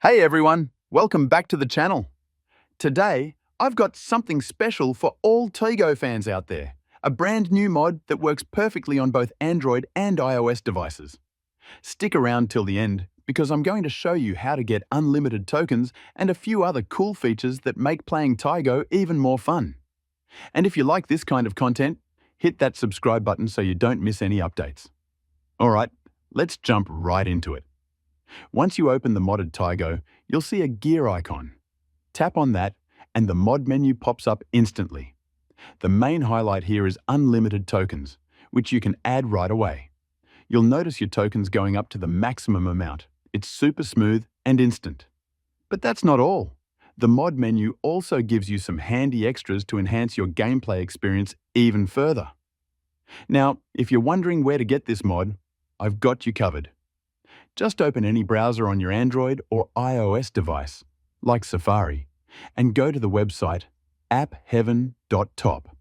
Hey everyone, welcome back to the channel. Today, I've got something special for all Tigo fans out there. A brand new mod that works perfectly on both Android and iOS devices. Stick around till the end because I'm going to show you how to get unlimited tokens and a few other cool features that make playing Tigo even more fun. And if you like this kind of content, hit that subscribe button so you don't miss any updates. Alright, let's jump right into it. Once you open the modded Tigo, you'll see a gear icon. Tap on that and the mod menu pops up instantly. The main highlight here is unlimited tokens, which you can add right away. You'll notice your tokens going up to the maximum amount. It's super smooth and instant. But that's not all. The mod menu also gives you some handy extras to enhance your gameplay experience even further. Now, if you're wondering where to get this mod, I've got you covered. Just open any browser on your Android or iOS device, like Safari, and go to the website appheaven.top.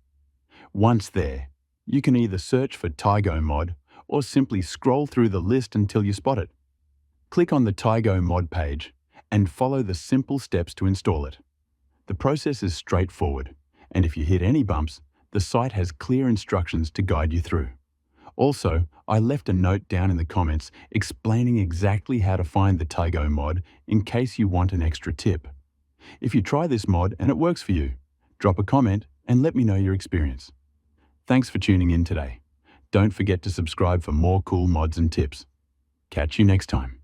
Once there, you can either search for Tigo mod or simply scroll through the list until you spot it. Click on the Tigo mod page and follow the simple steps to install it. The process is straightforward, and if you hit any bumps, the site has clear instructions to guide you through. Also, I left a note down in the comments explaining exactly how to find the Tigo mod in case you want an extra tip. If you try this mod and it works for you, drop a comment and let me know your experience. Thanks for tuning in today. Don't forget to subscribe for more cool mods and tips. Catch you next time.